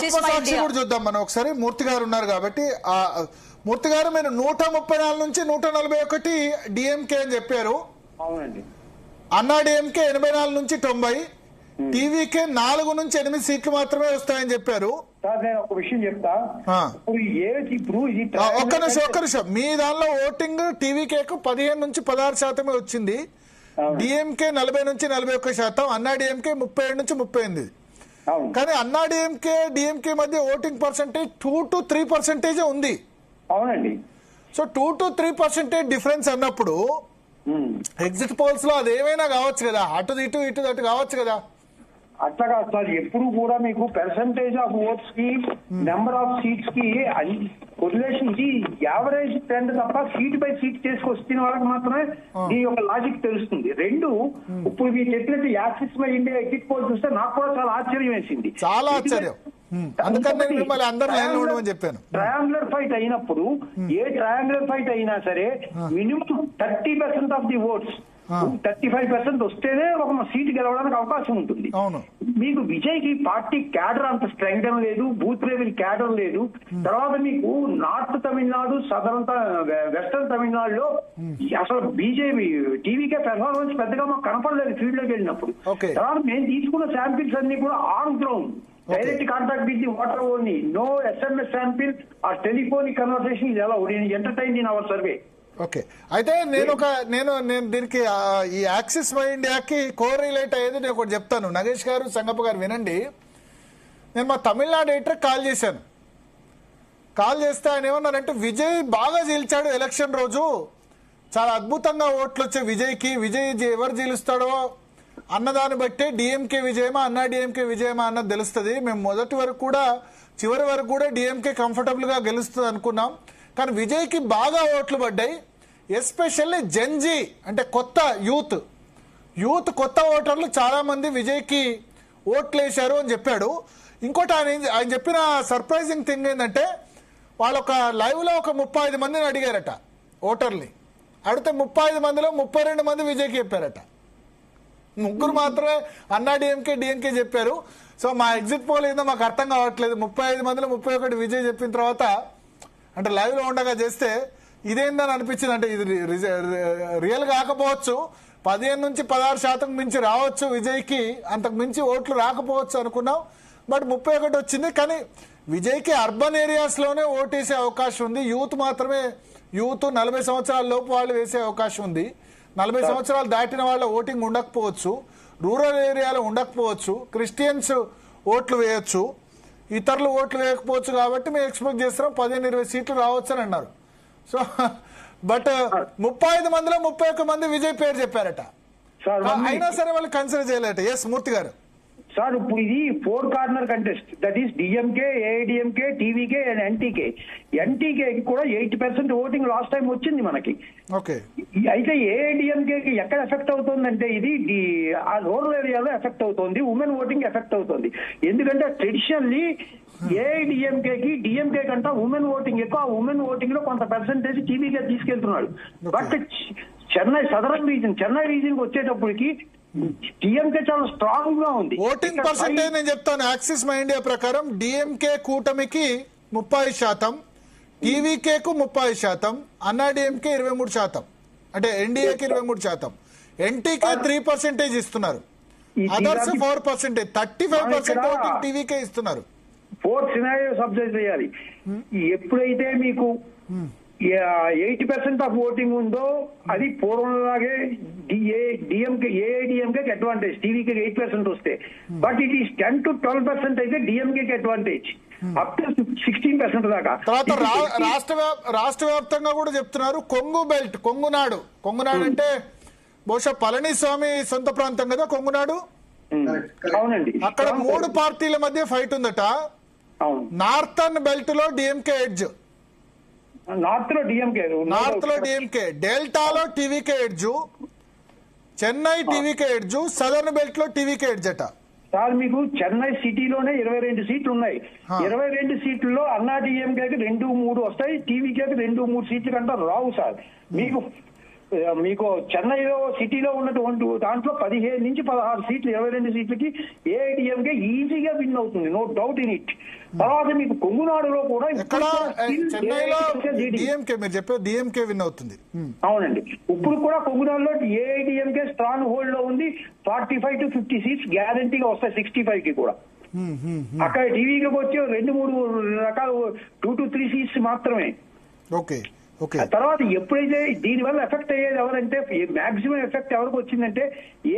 ఆత్మసాక్షి కూడా చూద్దాం మనం ఒకసారి. మూర్తి గారు ఉన్నారు కాబట్టి, మూర్తి గారు మీరు 134 నుంచి 141 డిఎంకే అని చెప్పారు. అవునండి. అన్నా డిఎంకే 84 నుంచి 90, టీవీకే 4 నుంచి 8 సీట్లు మాత్రమే వస్తాయని చెప్పారు. సార్ నేను ఒక విషయం చెప్తా. ఒక్క నిమిషం. మీ దానిలో ఓటింగ్ టీవీకేకు 15 నుంచి 16% వచ్చింది, డిఎంకే 40 నుంచి 41%, అన్నా డిఎంకే 37 నుంచి 38. కానీ అన్నా డిఎంకే మధ్య ఓటింగ్ పర్సెంటేజ్ 2 to 3% ఉంది. అవునండి. సో 2 to 3% డిఫరెన్స్ అన్నప్పుడు ఎగ్జిట్ పోల్స్ లో అదేమైనా కావచ్చు కదా, అటు ఇటు కావచ్చు కదా. అట్లా కాదు సార్, ఎప్పుడు కూడా మీకు పర్సంటేజ్ ఆఫ్ ఓట్స్ కి నెంబర్ ఆఫ్ సీట్స్ కి కొరిలేషన్ ఇది యావరేజ్ ట్రెండ్ తప్ప సీట్ బై సీట్ చేసుకొచ్చిన వాళ్ళకి మాత్రమే దీని యొక్క లాజిక్ తెలుస్తుంది. రెండు, ఇప్పుడు మీరు చెప్పినట్టు axis by India exit poll చూస్తే నాకు కూడా చాలా ఆశ్చర్యం వేసింది. చాలా ఆశ్చర్యం. ట్రయాంగులర్ ఫైట్ అయినప్పుడు ఏ ట్రయాంగులర్ ఫైట్ అయినా సరే మినిమం 30% ఆఫ్ ది ఓట్స్ 35% వస్తేనే ఒక సీట్ గెలవడానికి అవకాశం ఉంటుంది. మీకు విజయ్ కి పార్టీ క్యాడర్ అంత స్ట్రెంగ్త్ లేదు, బూత్ లెవెల్ క్యాడర్ లేదు. తర్వాత మీకు నార్త్ తమిళనాడు, సదరన్ వెస్టర్న్ తమిళనాడులో అసలు బీజేపీ టీవీకే పెర్ఫార్మెన్స్ పెద్దగా మాకు కనపడలేదు ఫీల్డ్ లోకి వెళ్ళినప్పుడు. తర్వాత మేము తీసుకున్న శాంపిల్స్ అన్ని కూడా on ground direct contact with the water only, no SMS sample or telephonic conversation ఇలా entertain in our survey. Okay, అయితే నేను దీనికి ఈ యాక్సిస్ బై ఇండియాకి కోరిలేట్ అయ్యేది నేను ఒకటి చెప్తాను. నగేష్ గారు, సంగప్ప గారు వినండి. నేను మా తమిళనాడు ఎడిటర్ కాల్ చేశాను. కాల్ చేస్తే ఆయన ఏమన్నారంటే, విజయ్ బాగా జీల్చాడు ఎలక్షన్ రోజు, చాలా అద్భుతంగా ఓట్లు వచ్చాయి విజయ్కి. విజయ్ ఎవరు జీలుస్తాడో అన్నదాన్ని బట్టే డిఎంకే విజయమా అన్నా డిఎంకే విజయమా అన్నది తెలుస్తుంది. మేము మొదటి వరకు కూడా చివరి వరకు కూడా డిఎంకే కంఫర్టబుల్ గా గెలుస్తుంది అనుకున్నాం. కానీ విజయ్కి బాగా ఓట్లు పడ్డాయి. ఎస్పెషల్లీ జెన్జీ అంటే కొత్త యూత్ కొత్త ఓటర్లు చాలా మంది విజయ్కి ఓట్లు వేశారు అని చెప్పాడు. ఇంకోటి ఆయన చెప్పిన సర్ప్రైజింగ్ థింగ్ ఏంటంటే, వాళ్ళు ఒక లైవ్ లో ఒక 35 మందిని అడిగారట ఓటర్ని. అడిగితే 35 మందిలో 32 మంది విజయ్కి చెప్పారట, 3 మాత్రమే అన్నా డిఎంకే చెప్పారు. సో మా ఎగ్జిట్ పోల్ ఏందో మాకు అర్థం కావట్లేదు. 35 మందిలో 31 విజయ్ చెప్పిన తర్వాత అంటే లైవ్ లో ఉండగా చేస్తే ఇదేందని అనిపించింది. అంటే ఇది రియల్ కాకపోవచ్చు, 15 నుంచి 16% మించి రావచ్చు విజయ్కి, అంతకు మించి ఓట్లు రాకపోవచ్చు అనుకున్నాం. బట్ 31 వచ్చింది. కానీ విజయ్కి అర్బన్ ఏరియాస్ లోనే ఓటేసే అవకాశం ఉంది. యూత్ 40 సంవత్సరాల లోపు వాళ్ళు వేసే అవకాశం ఉంది. 40 సంవత్సరాలు దాటిన వాళ్ళ ఓటింగ్ ఉండకపోవచ్చు, రూరల్ ఏరియాలో ఉండకపోవచ్చు, క్రిస్టియన్స్ ఓట్లు వేయొచ్చు, ఇతరులు ఓట్లు వేయకపోవచ్చు. కాబట్టి మేము ఎక్స్పెక్ట్ చేస్తున్నాం 15-20 సీట్లు రావచ్చు అని అన్నారు. సో బట్ 35 మందిలో 31 మంది విజయ్ పేరు చెప్పారట. అయినా సరే వాళ్ళు కన్సిడర్ చేయలేట. ఎస్ మూర్తి గారు. సార్ ఇప్పుడు ఇది 4 corner contest, that is DMK, AIADMK, TVK and ఎన్టీకే కూడా 80% ఓటింగ్ లాస్ట్ టైం వచ్చింది మనకి. ఓకే, అయితే ఏఐడిఎంకే ఎక్కడ ఎఫెక్ట్ అవుతుందంటే ఇది ఆ రూరల్ ఏరియాలో ఎఫెక్ట్ అవుతుంది, ఉమెన్ ఓటింగ్ ఎఫెక్ట్ అవుతుంది. ఎందుకంటే ట్రెడిషనల్లీ ఏఐడిఎంకే కి డిఎంకే కంటే ఉమెన్ ఓటింగ్ ఎక్కువ. ఆ ఉమెన్ ఓటింగ్ లో కొంత పర్సెంటేజ్ టీవీకే తీసుకెళ్తున్నాడు. బట్ సదరన్ రీజన్ వచ్చేటప్పటికి డిఎంకే చాలా స్ట్రాంగ్ గా ఉంది. ఓటింగ్ పర్సెంటేజ్ నేను చెప్తాను. యాక్సిస్ మై ఇండియా ప్రకారం డిఎంకే కూటమికి 30%, టీవీకేకు 30%, అన్నా డిఎంకే 23%, అంటే ఎన్డీఏకి 23%, ఎన్టీకే 3% ఇస్తున్నారు, అదర్స్ 4%, 35% ఓటింగ్ టీవీకే ఇస్తున్నారు. 4 సినారియోస్ అబ్జర్వ్ చేయాలి. ఎప్పుడైతే మీకు 80% ఆఫ్ ఓటింగ్ ఉందో అది పూర్వంలాగే ఏఐడిఎంకే అడ్వాంటేజ్, టీవీకి 8% వస్తే. బట్ ఇట్ ఈస్ 10 to 12% అయితే డిఎంకే అడ్వాంటేజ్, అప్ టు 16% దాకా. తర్వాత రాష్ట్ర వ్యాప్తంగా కూడా చెప్తున్నారు కొంగు బెల్ట్, కొంగునాడు అంటే బహుశా పళనిస్వామి సొంత ప్రాంతం కదా కొంగునాడు. అవునండి, అక్కడ 3 పార్టీల మధ్య ఫైట్ ఉందట. నార్థన్ బెల్ట్ లో డిఎంకే ఎడ్జ్, నార్త్ లో డిఎంకే, డెల్టాలో TVK edge, Chennai TVK edge, southern belt లో టీవీకే ఎడ్జ్ అట. సార్ మీకు చెన్నై సిటీలోనే 22 సీట్లు ఉన్నాయి. 22 సీట్లలో అన్నా డిఎంకేకి 2-3 వస్తాయి, టీవీకేకి 2-3 సీట్లు కంటే రావు సార్. మీకు మీకు చెన్నైలో సిటీలో ఉన్నటువంటి దాంట్లో 15 నుంచి 16 సీట్లు 22 సీట్లకి ఏఐడిఎంకే ఈజీగా విన్ అవుతుంది, నో డౌట్ ఇన్ ఇట్. తర్వాత మీకు కొంగునాడులో కూడా ఎక్కడ చెన్నైలో డిఎంకే, మీరు చెప్పే డిఎంకే విన్ అవుతుంది. అవునండి, ఇప్పుడు కూడా కొంగునాడులో ఏఐడిఎంకే స్ట్రాంగ్ హోల్డ్ లో ఉంది. 45 to 50 సీట్స్ గ్యారంటీగా వస్తాయి, 65 కి కూడా. అక్కడ టీవీకి వచ్చి 2-3 రకాల 2 to 3 సీట్స్ మాత్రమే. Okay okay. తర్వాత ఎప్పుడైతే దీనివల్ల ఎఫెక్ట్ అయ్యేది ఎవరంటే, మాక్సిమం ఎఫెక్ట్ ఎవరికి వచ్చిందంటే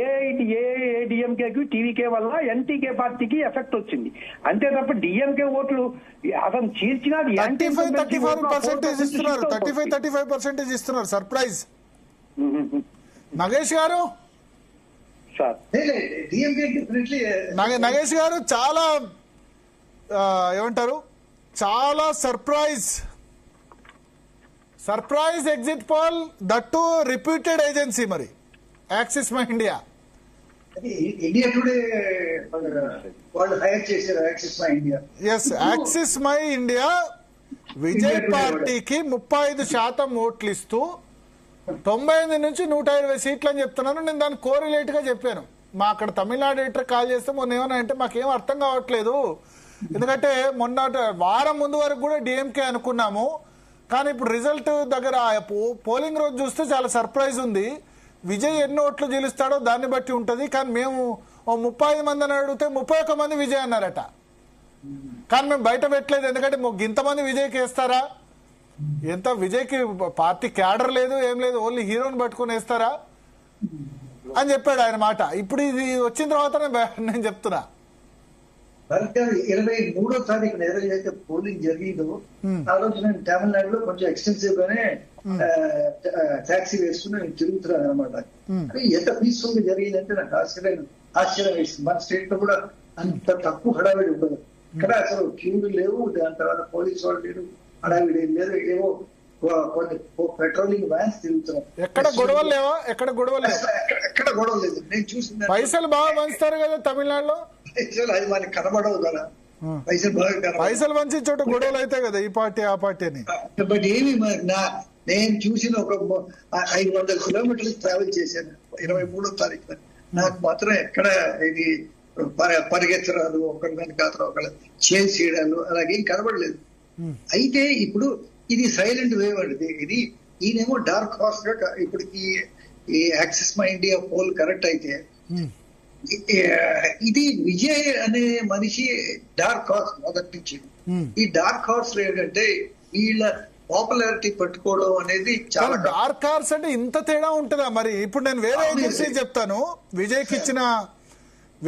ఏఐడిఎంకేకి టీవీకే వల్ల ఎన్టీకే పార్టీకి ఎఫెక్ట్ వచ్చింది అంతే తప్ప డిఎంకే ఓట్లు అతను చీల్చినా 35% ఇస్తున్నారు. సర్ప్రైజ్ నగేష్ గారు. సార్ నగేష్ గారు చాలా ఏమంటారు, చాలా surprise exit poll, that too reputed agency, మరి Axis My India. India Today వాళ్ళు హైర్ చేశారు Axis My India. Yes, Axis My India Vijay పార్టీకి 35% ఓట్లు ఇస్తూ 98 నుంచి 120 సీట్లు అని చెప్తున్నాను. నేను దాన్ని కోరిలేట్ గా చెప్పాను. మా అక్కడ తమిళనాడు ఎడిటర్ కాల్ చేస్తే మొన్న ఏమన్నా అంటే మాకేం అర్థం కావట్లేదు, ఎందుకంటే మొన్న వారం ముందు వరకు కూడా డిఎంకే అనుకున్నాము, కానీ ఇప్పుడు రిజల్ట్ దగ్గర పోలింగ్ రోజు చూస్తే చాలా సర్ప్రైజ్ ఉంది. విజయ్ ఎన్ని ఓట్లు గెలుస్తాడో దాన్ని బట్టి ఉంటది, కానీ మేము 35 మందిని అడిగితే 31 మంది విజయ్ అన్నారట. కానీ మేము బయట పెట్టలేదు, ఎందుకంటే ఇంతమంది విజయ్కి వేస్తారా, ఎంత విజయ్కి పార్టీ క్యాడర్ లేదు, ఏం లేదు, ఓన్లీ హీరోని పట్టుకుని వేస్తారా అని చెప్పాడు ఆయన మాట. ఇప్పుడు ఇది వచ్చిన తర్వాత నేను చెప్తున్నా, 23వ తారీఖున ఏదైతే పోలింగ్ జరిగిందో ఆ రోజు నేను తమిళనాడులో కొంచెం ఎక్స్టెన్సివ్ గానే టాక్సీ వేసుకుని నేను తిరుగుతున్నాను అనమాట. ఎంత పీస్ఫుల్ గా జరిగిందంటే నాకు ఆశ్చర్యం వేసింది. మన స్టేట్ లో కూడా అంత తక్కువ హడావిడి ఉండదు. ఇక్కడ అసలు క్యూలు లేవు, దాని తర్వాత పోలీసు వాళ్ళు లేరు, హడావిడి లేదు, ఏవో కొన్ని పెట్రోలింగ్ వ్యాన్స్ తిరుగుతున్నాం. ఎక్కడ గొడవలు లేవా? ఎక్కడ గొడవలు లేదు. నేను చూసింది పైసలు బాగా పంచుతారు కదా తమిళనాడులో, అది మనకి కనబడవు కదా, పైసలు పంచి చోట గొడవలు అయితే కదా ఈ పార్టీ ఆ పార్టీ అని. బట్ ఏమి నేను చూసిన ఒక 500 కిలోమీటర్లు ట్రావెల్ చేశాను 23వ తారీఖున. నాకు మాత్రం ఎక్కడ ఇది పరిగెత్తడాలు, ఒకరి వెనక ఒకళ్ళు చేసేయడాలు అలాగేం కనబడలేదు. అయితే ఇప్పుడు ఇది సైలెంట్ వేవ్ అండి. ఇది ఈయనేమో డార్క్ హార్స్ గా ఇప్పుడు ఈ Axis My India poll correct అయితే ఇది విజయ్ అనే మనిషి డార్క్ హార్స్ మొదటి నుంచి. ఈ డార్క్ హార్స్ ఏంటంటే వీళ్ళ పాపులారిటీ పట్టుకోవడం అనేది చాలా. డార్క్ హార్స్ అంటే ఇంత తేడా ఉంటుందా? మరి ఇప్పుడు నేను వేరే ఏజెన్సీ చెప్తాను, విజయ్కి ఇచ్చిన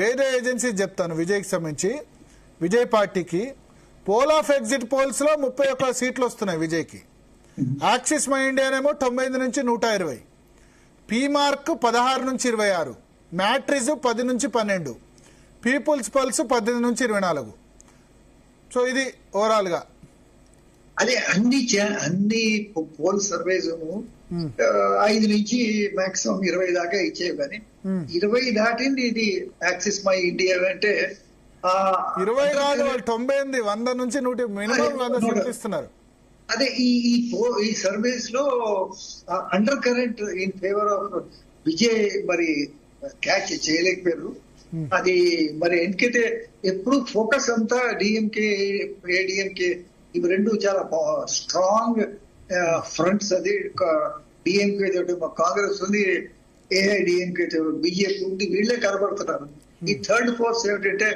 వేరే ఏజెన్సీ చెప్తాను. విజయ్కి సంబంధించి విజయ్ పార్టీకి పోల్ ఆఫ్ ఎగ్జిట్ పోల్స్ లో 31 సీట్లు వస్తున్నాయి విజయ్కి. యాక్సిస్ మై ఇండియానేమో 90 నుంచి 120, పీ మార్క్ 16 నుంచి 26, మ్యాట్రిజ్ 10 నుంచి 12, పీపుల్స్ పల్స్ 18 నుంచి 24. సో ఇది ఓవరాల్ గా అదే అన్ని పోల్ సర్వేస్ 5 నుంచి మాక్సిమం 20 దాకా ఇచ్చేవి, కానీ 20 దాటింది ఇది యాక్సిస్ మై ఇండియా అంటే 20 రాదు, వాళ్ళు 98, 100 నుంచి 100 మినిమం 100 సీట్లు ఇస్తున్నారు. అదే ఈ సర్వేస్ లో under current in favour of Vijay మరి క్యాచ్ చేయలేకపోయారు. అది మరి ఎందుకైతే ఎప్పుడు ఫోకస్ అంతా డిఎంకే ఏడిఎంకే ఇవి రెండు చాలా స్ట్రాంగ్ ఫ్రంట్స్. అది డిఎంకే తోటి కాంగ్రెస్ ఉంది, ఏఐడిఎంకే బీజేపీ ఉంది, వీళ్ళే కనబడుతున్నారు. ఈ థర్డ్ ఫోర్స్ ఏమిటంటే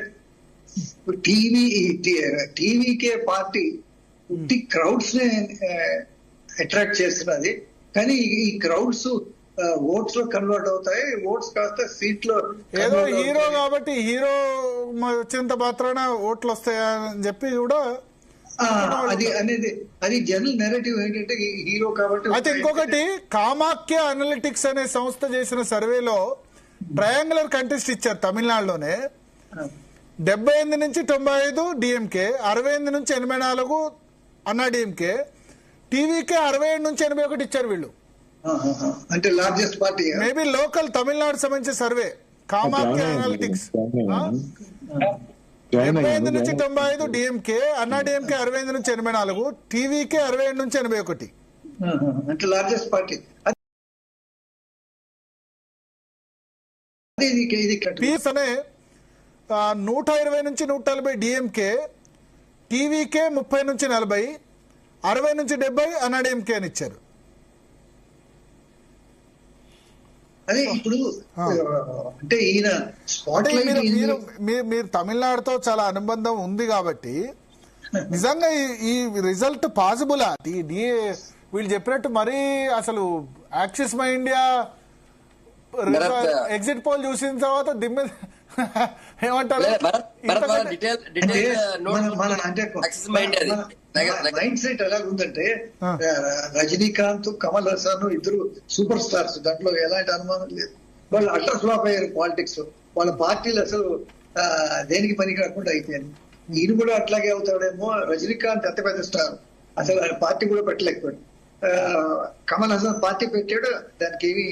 టీవీకే పార్టీ క్రౌడ్స్ ని అట్రాక్ట్ చేస్తున్నది, కానీ ఈ క్రౌడ్స్ ఓట్స్ లో కన్వర్ట్ అవుతాయి, ఓట్స్ కాస్త సీట్ లో. ఏదో హీరో కాబట్టి హీరో వచ్చినంత మాత్రాన ఓట్లు వస్తాయా అని చెప్పి కూడా అది జనరల్ నెరేటివ్ ఏంటంటే హీరో కాబట్టి. అయితే ఇంకొకటి, కామాఖ్య అనలిటిక్స్ అనే సంస్థ చేసిన సర్వేలో ట్రయాంగులర్ కంటెస్ట్ ఇచ్చారు తమిళనాడులోనే. 78 నుంచి 95 డిఎంకే, 68 నుంచి 84 అన్నా డిఎంకే, టీవీకే 67 నుంచి 81 ఇచ్చారు వీళ్ళు. అంటే largest party maybe local Tamil Nadu సంబంధించిన సర్వే కామాఖ్య అనలిటిక్స్. 75 నుంచి 95 డిఎంకే, అన్నా డిఎంకే 65 నుంచి 84, టీవీకే 67 నుంచి 81. అంటే లార్జెస్ట్ పార్టీ. పీస్ అనే 120 నుంచి 140 డిఎంకే, టీవీకే 30 నుంచి 40, 60 నుంచి 70 అన్నాడీఎంకే అని ఇచ్చారు. అదే ఇప్పుడు అంటే ఈయన మీరు తమిళనాడుతో చాలా అనుబంధం ఉంది కాబట్టి నిజంగా ఈ రిజల్ట్ పాసిబులా? వీళ్ళు చెప్పినట్టు మరీ అసలు axis My India exit poll చూసిన తర్వాత దిమ్మె ఏమంటారు మైండ్ సెట్ ఎలాగుందంటే రజనీకాంత్, కమల్ హాసన్ ఇద్దరు సూపర్ స్టార్స్, దాంట్లో ఎలాంటి అనుమానం లేదు. వాళ్ళు అటర్ ఫ్లాప్ అయ్యారు పాలిటిక్స్. వాళ్ళ పార్టీలు అసలు దేనికి పనికి రాకుండా అయిపోయారు. ఈయన కూడా అట్లాగే అవుతాడేమో. రజనీకాంత్ ఎంత పెద్ద స్టార్, అసలు ఆయన పార్టీ కూడా పెట్టలేకపోయాడు. కమల్ హాసన్ పార్టీ పెట్టాడు, దానికి ఏమి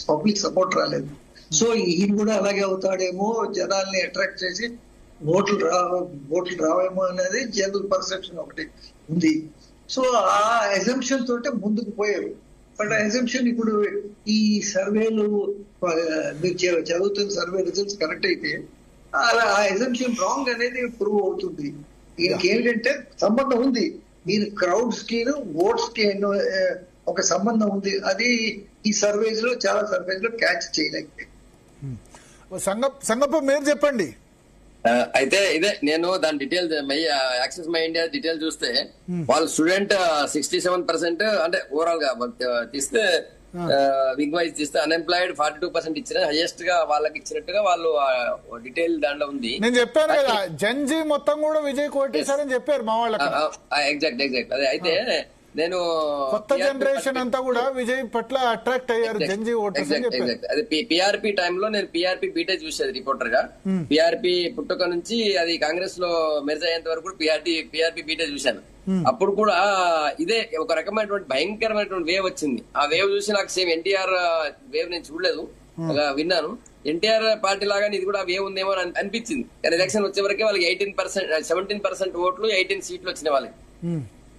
పబ్లిక్ సపోర్ట్ రాలేదు. సో ఈయన కూడా అలాగే అవుతాడేమో, జనాల్ని అట్రాక్ట్ చేసి ఓట్లు రావేమో అనేది జనరల్ పర్సెప్షన్ ఒకటి ఉంది. సో ఆ ఎజంప్షన్ తోటే ముందుకు పోయారు. బట్ ఎజంప్షన్ ఇప్పుడు ఈ సర్వేలు మీరు చదువుతున్న సర్వే రిజల్ట్స్ కరెక్ట్ అయితే అలా ఆ ఎజంప్షన్ రాంగ్ అనేది ప్రూవ్ అవుతుంది. దీనికి ఏంటంటే సంబంధం ఉంది, దీని క్రౌడ్స్ కి ఓట్స్ కి ఒక సంబంధం ఉంది. అది ఈ సర్వేస్ లో చాలా సర్వేస్ లో క్యాచ్ చేయలేకపోయింది. సంగప్ప మీరు చెప్పండి. అయితే ఇదే నేను దాని detail access my India detail చూస్తే వాళ్ళు స్టూడెంట్ 67% అంటే ఓవరాల్ గా తీస్తే వింగ్ వైజ్ తీస్తే అన్ఎంప్లాయిడ్ 42% ఇచ్చిన హైయెస్ట్ గా వాళ్ళకి ఇచ్చినట్టుగా వాళ్ళు డీటెయిల్ దాంట్లో ఉంది. నేను చెప్పాను కదా జంజీ మొత్తం కూడా విజయ్ కోటేశారని చెప్పారు మా వాళ్ళకి. ఎగ్జాక్ట్ అదే. అయితే నేను కొత్త జనరేషన్ అంతా కూడా విజయ్ పట్ల అట్రాక్ట్ అయ్యారు జంజీ ఓటర్స్. అదే పిఆర్పి టైంలో నేను పిఆర్పి బీటే చూసేది రిపోర్టర్ గా. పిఆర్పి పుట్టుక నుంచి అది కాంగ్రెస్ లో మెర్జ్ అయ్యేంత వరకు పిఆర్పి బీటే చూశాను. అప్పుడు కూడా ఇదే ఒక రకమైనటువంటి భయంకరమైనటువంటి వేవ్ వచ్చింది. ఆ వేవ్ చూసి నాకు సేమ్ ఎన్టీఆర్ వేవ్ నేను చూడలేదు, విన్నాను. ఎన్టీఆర్ పార్టీ లాగా ఇది కూడా వేవ్ ఉందేమో అని అనిపించింది. కానీ ఎలక్షన్ వచ్చే వరకే వాళ్ళకి 17% ఓట్లు, 18 సీట్లు వచ్చినాయి వాళ్ళకి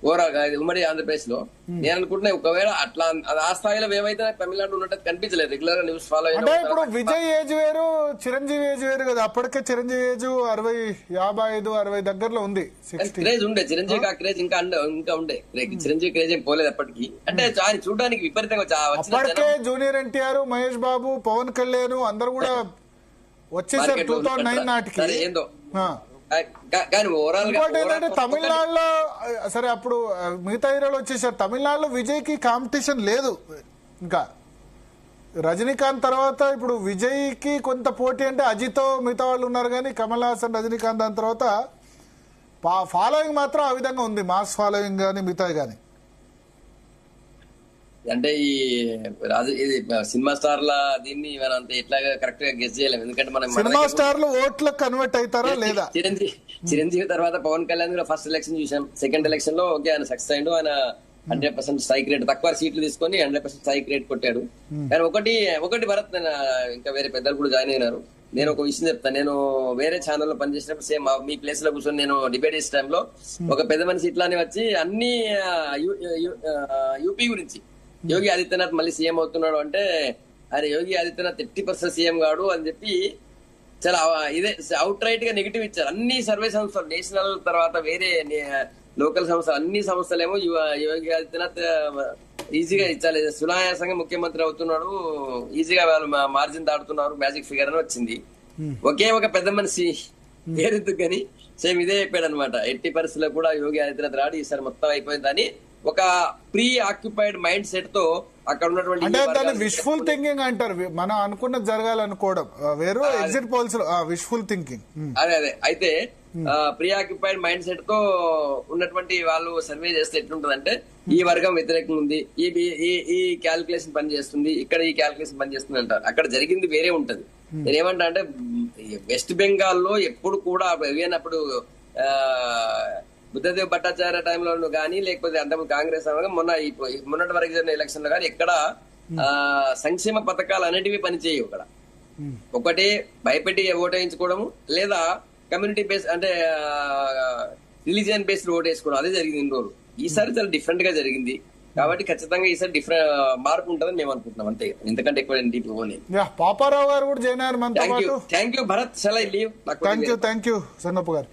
ఓవరాల్ ఉమ్మడి ఆంధ్రప్రదేశ్ లో. నేను అనుకుంటున్నా ఒకవేళ అట్లా ఆ స్థాయిలో ఏమైతే తమిళనాడు ఉన్నట్టు కనిపించలేదు. రెగ్యులర్ గా న్యూస్ ఫాలో అంటే ఇప్పుడు విజయ్ ఏజ్ వేరు, చిరంజీవి ఏజ్ వేరు కదా. అప్పటికే చిరంజీవి ఏజ్ 55-60 దగ్గరలో ఉంది. క్రేజ్ ఉండే చిరంజీవి, ఆ క్రేజ్ ఇంకా ఉండే. చిరంజీవి క్రేజ్ ఏం పోలేదు అప్పటికి. అంటే ఆయన చూడడానికి విపరీతంగా అప్పటికే జూనియర్ ఎన్టీఆర్, మహేష్ బాబు, పవన్ కళ్యాణ్ అందరు కూడా వచ్చేసారు 2009 నాటికి. ఏందో కానీ ఓవరాల్ ఏంటంటే తమిళనాడులో సరే అప్పుడు మిగతా హీరోలు వచ్చేసారు. తమిళనాడులో విజయ్ కి కాంపిటీషన్ లేదు. ఇంకా రజనీకాంత్ తర్వాత ఇప్పుడు విజయ్ కి కొంత పోటీ అంటే అజిత్ మిగతా వాళ్ళు ఉన్నారు, కానీ కమల్ హాసన్, రజనీకాంత్ దాని తర్వాత ఫాలోయింగ్ మాత్రం ఆ విధంగా ఉంది, మాస్ ఫాలోయింగ్ కానీ మిగతాయి కానీ. అంటే ఈ ఇది సినిమా స్టార్ల దీన్ని మనం అంత ఎట్లా కరెక్ట్ గా గెస్ చేయలేము. ఎందుకంటే మనం సినిమా స్టార్లు ఓట్లకు కన్వర్ట్ అవుతారా లేదా. చిరంజీవి తర్వాత పవన్ కళ్యాణ్ కూడా ఫస్ట్ ఎలక్షన్ చూసాం. సెకండ్ ఎలక్షన్ లో ఓకే ఆయన సక్సెస్ అయ్యాడు. ఆయన 100% స్ట్రైక్ రేట్, తక్కువ సీట్లు తీసుకొని 100% స్ట్రైక్ రేట్ కొట్టాడు. కానీ ఒకటి భరత్, ఇంకా వేరే పెద్దలు కూడా జాయిన్ అయినారు. నేను ఒక విషయం చెప్తాను. నేను వేరే ఛానల్లో పనిచేసినప్పుడు సేమ్ మీ ప్లేస్ లో కూర్చొని నేను డిబేట్ చేసే టైంలో ఒక పెద్ద మనిషి ఇట్లానే వచ్చి అన్ని యూపీ గురించి యోగి ఆదిత్యనాథ్ మళ్ళీ సీఎం అవుతున్నాడు అంటే, అరే యోగి ఆదిత్యనాథ్ 30% సీఎం కాడు అని చెప్పి చాలా ఇదే అవుట్ రైట్ గా నెగిటివ్ ఇచ్చారు. అన్ని సర్వే సంస్థలు, నేషనల్ తర్వాత వేరే లోకల్ సంస్థలు, అన్ని సంస్థలేమో యోగి ఆదిత్యనాథ్ ఈజీగా ఇచ్చాలి, సునాయాసంగా ముఖ్యమంత్రి అవుతున్నాడు, ఈజీగా వాళ్ళు మార్జిన్ దాటుతున్నారు, మ్యాజిక్ ఫిగర్ అని వచ్చింది. ఒకే ఒక పెద్ద మనిషి పేరెందుకు కానీ సేమ్ ఇదే చెప్పాడు అనమాట. 80% కూడా యోగి ఆదిత్యనాథ్ రాడు, ఈసారి మొత్తం అయిపోయిందని ఒక ప్రీ ఆక్యుపైడ్ మైండ్ సెట్ తో అక్కడ ఉన్నటువంటి అంటే దాన్ని విష్ఫుల్ థింకింగ్ అంటారు. మనం అనుకున్నది జరగాలనుకోవడం వేరు, ఎగ్జిట్ పోల్స్ విష్ఫుల్ థింకింగ్. అదే అయితే ప్రీ ఆక్యుపైడ్ మైండ్ సెట్ తో ఉన్నటువంటి వాళ్ళు సర్వే చేస్తే ఎట్లుంటదంటే, ఈ వర్గం వ్యతిరేకంగా ఉంది, ఈ క్యాల్కులేషన్ పనిచేస్తుంది, ఇక్కడ ఈ క్యాల్కులేషన్ పనిచేస్తుంది అంటారు. అక్కడ జరిగింది వేరే ఉంటది. నేనేమంటా అంటే వెస్ట్ బెంగాల్లో ఎప్పుడు కూడా అప్పుడు బుద్ధదేవ్ భట్టాచార్య టైంలో కానీ లేకపోతే అంతకుముందు కాంగ్రెస్ మొన్నటి వరకు జరిగిన ఎలక్షన్ లో కానీ ఎక్కడ సంక్షేమ పథకాలు అనేటివి పనిచేయవు. అక్కడ ఒకటి భయపెట్టి ఓటేయించుకోవడము, లేదా కమ్యూనిటీ బేస్ అంటే రిలీజియన్ బేస్డ్ ఓటేసుకోవడం, అదే జరిగింది ఇన్ని రోజులు. ఈసారి చాలా డిఫరెంట్ గా జరిగింది. కాబట్టి ఖచ్చితంగా ఈసారి డిఫరెంట్ మార్పు ఉంటుందని మేము అనుకుంటున్నాం అంతే, ఎందుకంటే ఎక్కువ డీప్ పోనీ. యా, పాపారావు గారు కూడా జాయిన్ అయ్యారు మనతో పాటు. Thank you Bharat, shall I leave? Thank you Sangappa గారు.